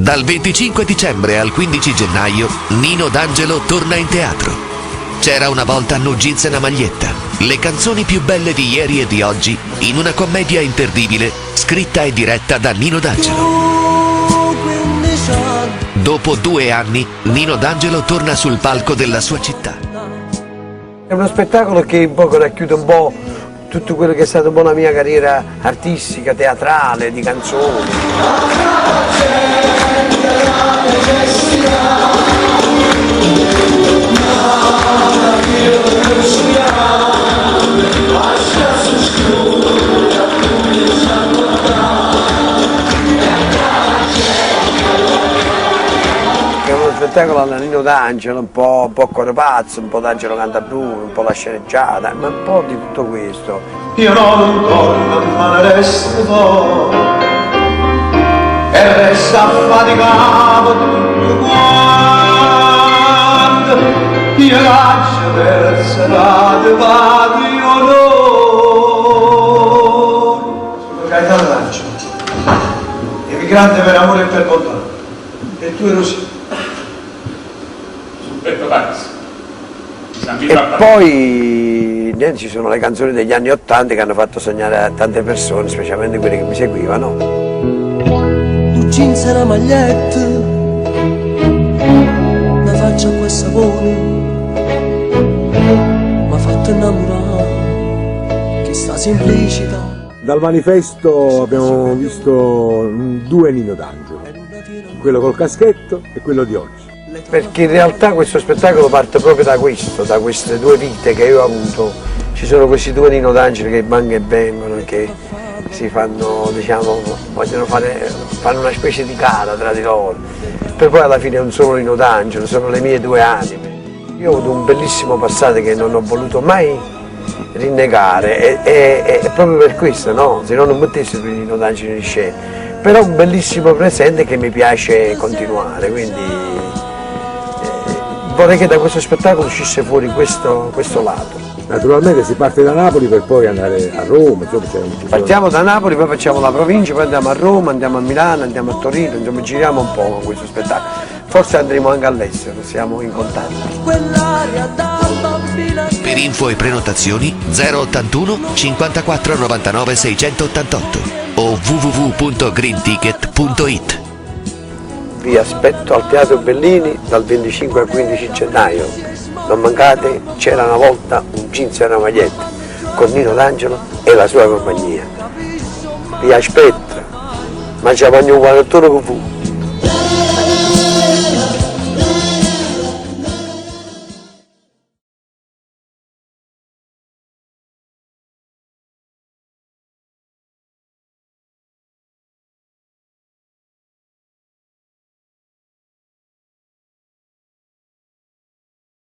Dal 25 dicembre al 15 gennaio, Nino D'Angelo torna in teatro. C'era una volta No Jeans e una maglietta. Le canzoni più belle di ieri e di oggi in una commedia imperdibile, scritta e diretta da Nino D'Angelo. Dopo 2 anni, Nino D'Angelo torna sul palco della sua città. È uno spettacolo che un po' racchiude un po' tutto quello che è stata un po' la mia carriera artistica, teatrale, di canzoni. È uno spettacolo alla Nino D'Angelo, un po' cuore pazzo, un po' D'Angelo Cantabruno, un po' la sceneggiata, ma un po' di tutto questo. Io non torno ma ne resto e resta affaticato tutto quanto. Io caccio per serate vado io no. Gaetano D'Angelo, emigrante per amore e per bontà. E tu ero sì. E poi ci sono le canzoni degli anni '80 che hanno fatto sognare a tante persone, specialmente quelle che mi seguivano. Tu jeans e una maglietta, una faccia a quel sapore, mi ha fatto innamorare, che sta semplicità. Dal manifesto abbiamo visto 2 Nino D'Angelo, quello col caschetto e quello di oggi. Perché in realtà questo spettacolo parte proprio da questo, da queste 2 vite che io ho avuto. Ci sono questi 2 Nino D'Angelo che vanno e vengono, che si fanno, diciamo, vogliono fanno una specie di gara tra di loro. Per poi alla fine non sono Nino D'Angelo, sono le mie 2 anime. Io ho avuto un bellissimo passato che non ho voluto mai rinnegare, e proprio per questo, no? Se no non mettessi più Nino D'Angelo in scena. Però un bellissimo presente che mi piace continuare, quindi vorrei che da questo spettacolo uscisse fuori questo lato. Naturalmente si parte da Napoli per poi andare a Roma. Partiamo da Napoli, poi facciamo la provincia, poi andiamo a Roma, andiamo a Milano, andiamo a Torino, insomma giriamo un po' con questo spettacolo. Forse andremo anche all'estero, siamo in contatto. Per info e prenotazioni 081 54 99 688 o www.greenticket.it. Vi aspetto al Teatro Bellini dal 25 al 15 gennaio. Non mancate, c'era una volta un jeans e una maglietta, con Nino D'Angelo e la sua compagnia. Vi aspetto, ma ci mangiamo un 41 con fu.